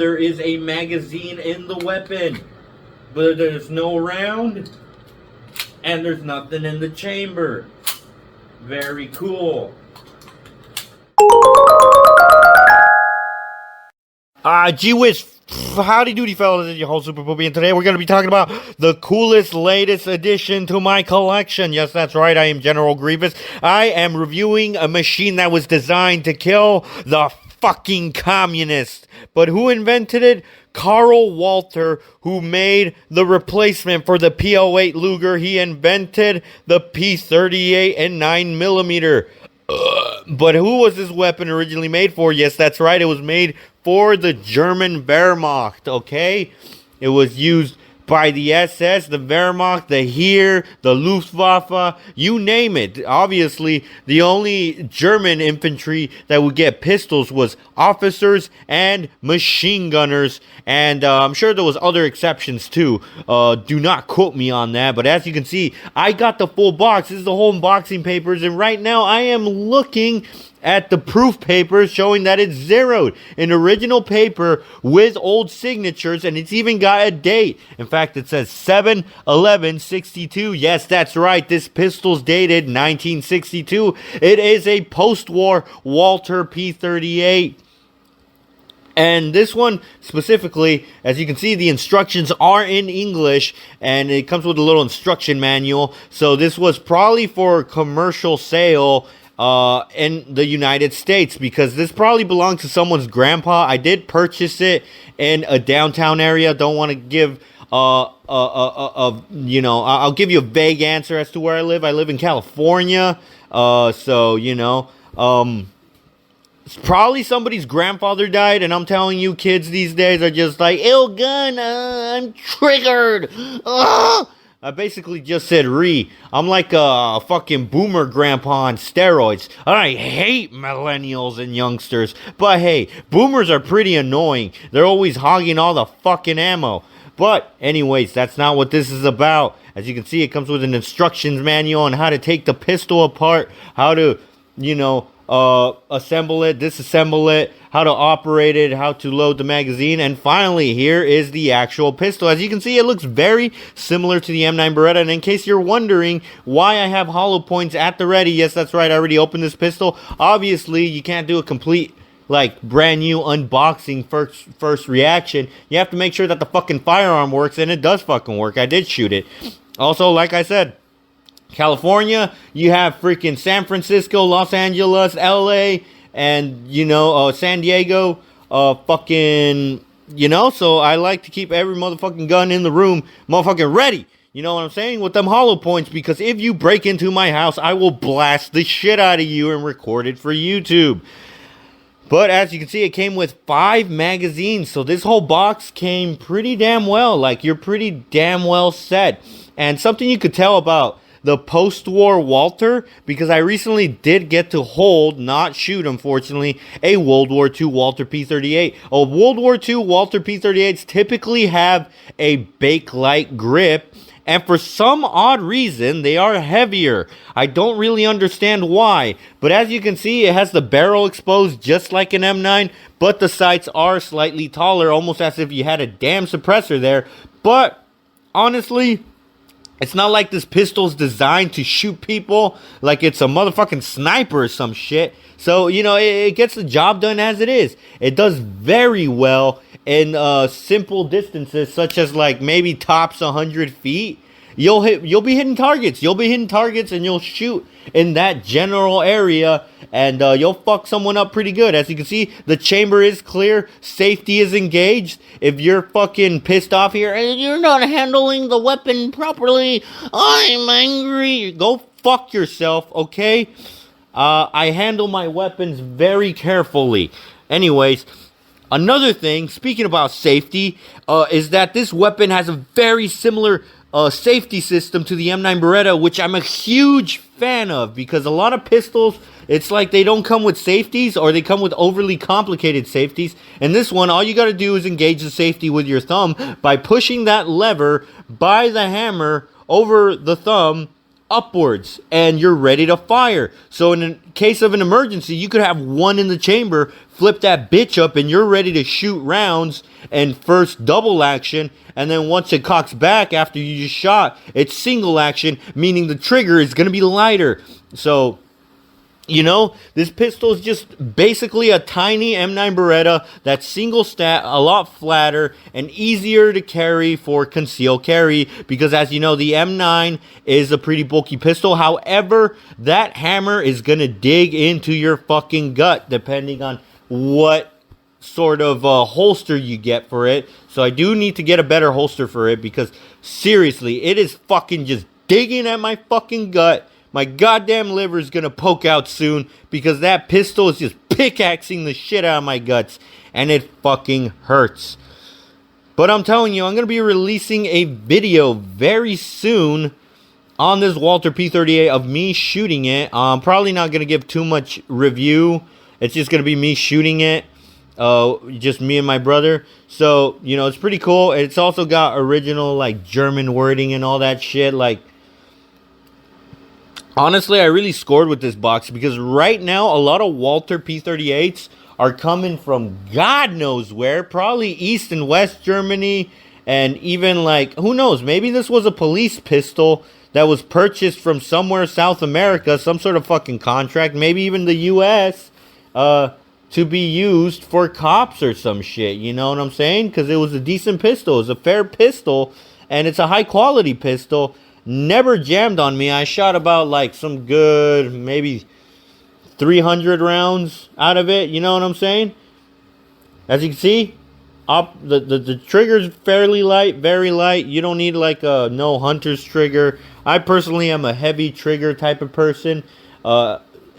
There is a magazine in the weapon, but there's no round, and there's nothing in the chamber. Very cool. Gee whiz, howdy doody fellas, it's your host Super Poopie, and today we're going to be talking about the coolest, latest addition to my collection. Yes, that's right, I am General Grievous. I am reviewing a machine that was designed to kill the fucking communists. But who invented it? Carl Walther, who made the replacement for the P08 Luger. He invented the P38 and 9mm. But who was this weapon originally made for? Yes, that's right. It was made for the German Wehrmacht, okay? It was used by the SS, the Wehrmacht, the Heer, the Luftwaffe, you name it. Obviously, the only German infantry that would get pistols was officers and machine gunners. And I'm sure there was other exceptions too. Do not quote me on that. But as you can see, I got the full box. This is the whole unboxing papers. And right now, I am looking at the proof paper showing that it's zeroed. An original paper with old signatures, and it's even got a date. In fact, it says 7/11/62. Yes, that's right. This pistol's dated 1962. It is a post-war Walther P38. And this one specifically, as you can see, the instructions are in English, and it comes with a little instruction manual. So this was probably for commercial sale in the United States, because this probably belongs to someone's grandpa. I did purchase it in a downtown area. Don't want to give you know, I'll give you a vague answer as to where I live. I live in California, so you know, probably somebody's grandfather died, and I'm telling you, kids these days are just like, ill gun, I'm triggered. I basically just said I'm like a fucking boomer grandpa on steroids. I hate millennials and youngsters. But hey, boomers are pretty annoying. They're always hogging all the fucking ammo. But anyways, that's not what this is about. As you can see, it comes with an instructions manual on how to take the pistol apart, how to, you know, assemble it, disassemble it, how to operate it, how to load the magazine, and finally, here is the actual pistol. As you can see, it looks very similar to the M9 Beretta, and in case you're wondering why I have hollow points at the ready, yes, that's right, I already opened this pistol. Obviously, you can't do a complete, like, brand new unboxing first reaction. You have to make sure that the fucking firearm works, and it does fucking work. I did shoot it. Also, like I said, California, you have freaking San Francisco, Los Angeles, LA, and, you know, San Diego, fucking, you know, so I like to keep every motherfucking gun in the room motherfucking ready. You know what I'm saying? With them hollow points, because if you break into my house, I will blast the shit out of you and record it for YouTube. But as you can see, it came with 5 magazines, so this whole box came pretty damn well. Like, you're pretty damn well set. And something you could tell about the post-war Walther, because I recently did get to hold, not shoot unfortunately, a World War II Walther P38. World War II Walther P38s typically have a Bakelite grip, and for some odd reason, they are heavier. I don't really understand why, but as you can see, it has the barrel exposed just like an M9, but the sights are slightly taller, almost as if you had a damn suppressor there. But honestly, it's not like this pistol's designed to shoot people like it's a motherfucking sniper or some shit. So, you know, it gets the job done as it is. It does very well in simple distances, such as like maybe tops 100 feet. You'll be hitting targets. You'll be hitting targets and you'll shoot in that general area, and you'll fuck someone up pretty good. As you can see, the chamber is clear. Safety is engaged. If you're fucking pissed off here and you're not handling the weapon properly, I'm angry, go fuck yourself, okay? I handle my weapons very carefully. Anyways, another thing, speaking about safety, is that this weapon has a very similar safety system to the M9 Beretta, which I'm a huge fan of, because a lot of pistols, it's like they don't come with safeties, or they come with overly complicated safeties. And this one, all you got to do is engage the safety with your thumb by pushing that lever by the hammer over the thumb upwards and you're ready to fire. So in case of an emergency, you could have one in the chamber, flip that bitch up, and you're ready to shoot rounds and first double action. And then once it cocks back after you just shot, it's single action, meaning the trigger is going to be lighter. So, you know, this pistol is just basically a tiny M9 Beretta that's single stat, a lot flatter, and easier to carry for concealed carry. Because as you know, the M9 is a pretty bulky pistol. However, that hammer is going to dig into your fucking gut depending on what sort of holster you get for it. So I do need to get a better holster for it because seriously, it is fucking just digging at my fucking gut. My goddamn liver is going to poke out soon because that pistol is just pickaxing the shit out of my guts. And it fucking hurts. But I'm telling you, I'm going to be releasing a video very soon on this Walther P38 of me shooting it. I'm probably not going to give too much review. It's just going to be me shooting it. Just me and my brother. So, you know, it's pretty cool. It's also got original, like, German wording and all that shit. Like, honestly, I really scored with this box because right now, a lot of Walther P38s are coming from God knows where. Probably East and West Germany. And even, like, who knows? Maybe this was a police pistol that was purchased from somewhere South America. Some sort of fucking contract. Maybe even the U.S., to be used for cops or some shit, you know what I'm saying? Because it was a decent pistol, it was a fair pistol, and it's a high quality pistol. Never jammed on me. I shot about like some good, maybe 300 rounds out of it, you know what I'm saying? As you can see, the trigger's fairly light, very light. You don't need like a no hunter's trigger. I personally am a heavy trigger type of person.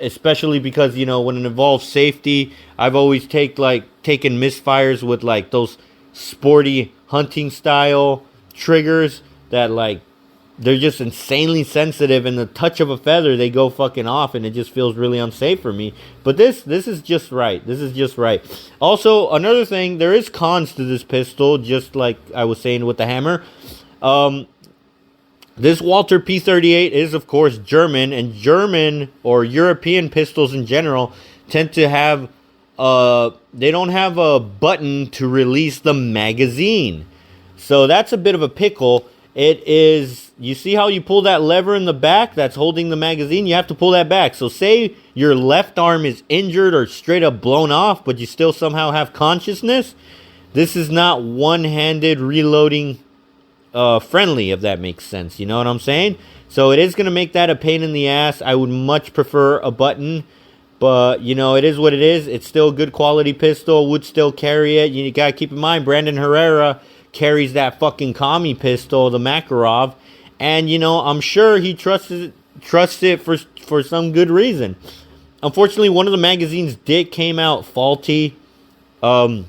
Especially because, you know, when it involves safety, I've always taken misfires with like those sporty hunting style triggers that like they're just insanely sensitive, and the touch of a feather they go fucking off, and it just feels really unsafe for me. But this is just right. This is just right. Also, another thing, there is cons to this pistol, just like I was saying with the hammer. This Walther P38 is, of course, German, and German or European pistols in general tend to have, they don't have a button to release the magazine. So that's a bit of a pickle. It is, you see how you pull that lever in the back that's holding the magazine? You have to pull that back. So say your left arm is injured or straight up blown off, but you still somehow have consciousness. This is not one-handed reloading friendly, if that makes sense, you know what I'm saying? So it is going to make that a pain in the ass. I would much prefer a button, but you know, it is what it is. It's still a good quality pistol, would still carry it. You gotta keep in mind, Brandon Herrera carries that fucking commie pistol, the Makarov, and you know, I'm sure he trusts it for some good reason. Unfortunately, one of the magazines came out faulty. There's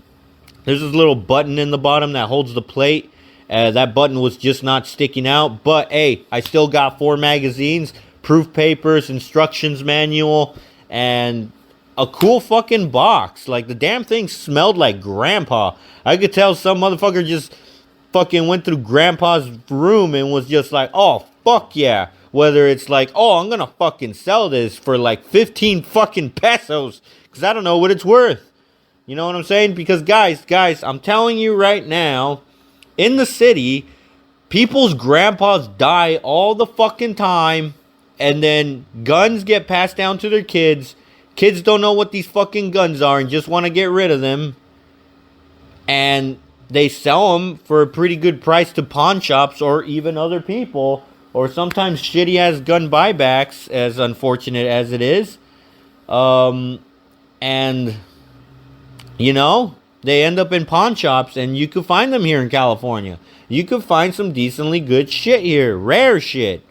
this little button in the bottom that holds the plate. That button was just not sticking out. But, hey, I still got 4 magazines, proof papers, instructions manual, and a cool fucking box. Like, the damn thing smelled like Grandpa. I could tell some motherfucker just fucking went through Grandpa's room and was just like, oh, fuck yeah. Whether it's like, oh, I'm gonna fucking sell this for like 15 fucking pesos. Because I don't know what it's worth. You know what I'm saying? Because, guys, I'm telling you right now, in the city, people's grandpas die all the fucking time, and then guns get passed down to their kids. Kids don't know what these fucking guns are and just want to get rid of them. And they sell them for a pretty good price to pawn shops or even other people, or sometimes shitty-ass gun buybacks, as unfortunate as it is. And, you know, they end up in pawn shops, and you can find them here in California. You can find some decently good shit here. Rare shit.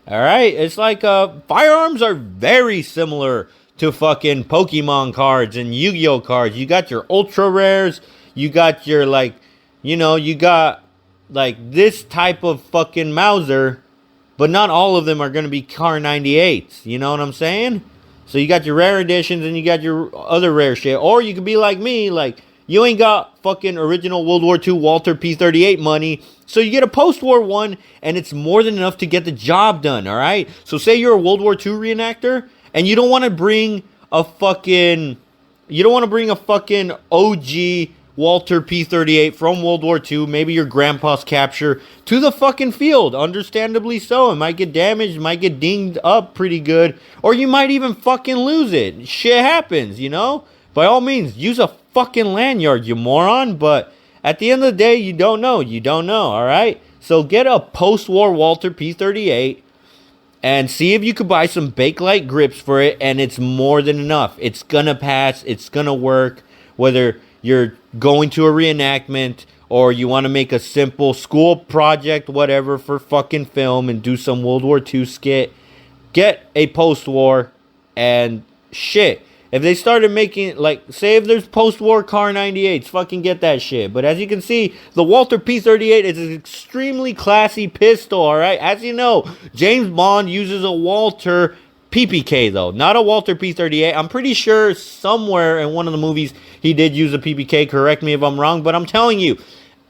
Alright? It's like, firearms are very similar to fucking Pokemon cards and Yu-Gi-Oh cards. You got your ultra rares. You got your, like, you know, you got, like, this type of fucking Mauser. But not all of them are going to be Car 98s. You know what I'm saying? So you got your rare editions and you got your other rare shit. Or you could be like me, like, You ain't got fucking original World War II Walther P38 money. So you get a post-war one, and it's more than enough to get the job done, all right? So say you're a World War II reenactor, and you don't want to bring a fucking... You don't want to bring a fucking OG Walther P38 from World War II, maybe your grandpa's capture, to the fucking field. Understandably so. It might get damaged, might get dinged up pretty good, or you might even fucking lose it. Shit happens, you know? By all means, use a fucking lanyard, you moron. But at the end of the day, you don't know. You don't know, all right? So get a post-war Walther P38 and see if you could buy some Bakelite grips for it, and it's more than enough. It's going to pass. It's going to work, whether you're going to a reenactment or you want to make a simple school project, whatever, for fucking film and do some World War II skit. Get a post-war and shit. If they started making, like, say if there's post-war Car 98s, fucking get that shit. But as you can see, the Walther P38 is an extremely classy pistol, alright? As you know, James Bond uses a Walther PPK, though. Not a Walther P38. I'm pretty sure somewhere in one of the movies he did use a PPK. Correct me if I'm wrong. But I'm telling you,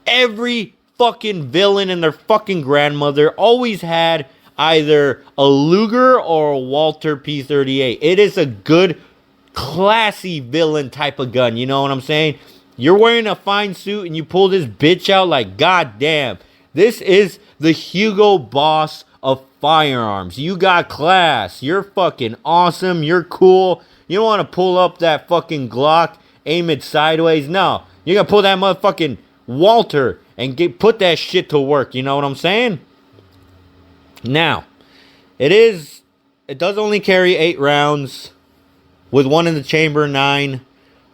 every fucking villain and their fucking grandmother always had either a Luger or a Walther P38. It is a good, classy villain type of gun, you know what I'm saying? You're wearing a fine suit and you pull this bitch out like, goddamn, this is the Hugo Boss of firearms. You got class. You're fucking awesome. You're cool. You don't want to pull up that fucking Glock, aim it sideways. No, you gotta pull that motherfucking Walther and put that shit to work. You know what I'm saying? Now, it does only carry 8 rounds. With one in the chamber, 9.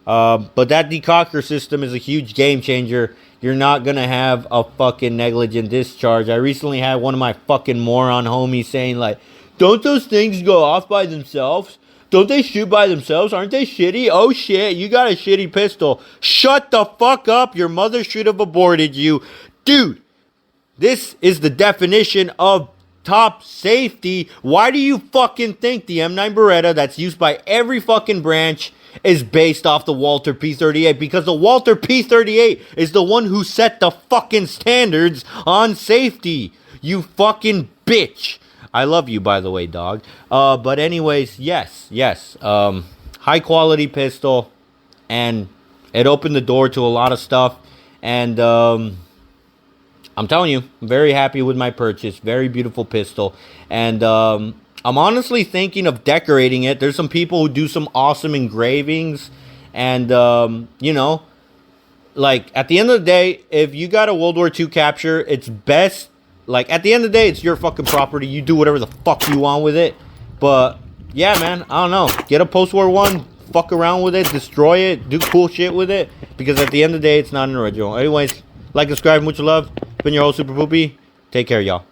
But that decocker system is a huge game changer. You're not going to have a fucking negligent discharge. I recently had one of my fucking moron homies saying, like, don't those things go off by themselves? Don't they shoot by themselves? Aren't they shitty? Oh, shit, you got a shitty pistol. Shut the fuck up. Your mother should have aborted you. Dude, this is the definition of top safety. Why do you fucking think the M9 Beretta that's used by every fucking branch is based off the Walther P38? Because the Walther P38 is the one who set the fucking standards on safety. You fucking bitch. I love you, by the way, dog. But anyways, yes. High quality pistol, and it opened the door to a lot of stuff, and I'm telling you, I'm very happy with my purchase. Very beautiful pistol. And I'm honestly thinking of decorating it. There's some people who do some awesome engravings. And, you know, like, at the end of the day, if you got a World War II capture, it's best. Like, at the end of the day, it's your fucking property. You do whatever the fuck you want with it. But, yeah, man, I don't know. Get a post-war one. Fuck around with it. Destroy it. Do cool shit with it. Because at the end of the day, it's not an original. Anyways, like, subscribe, much love. Been your host, Super Poopie. Take care, y'all.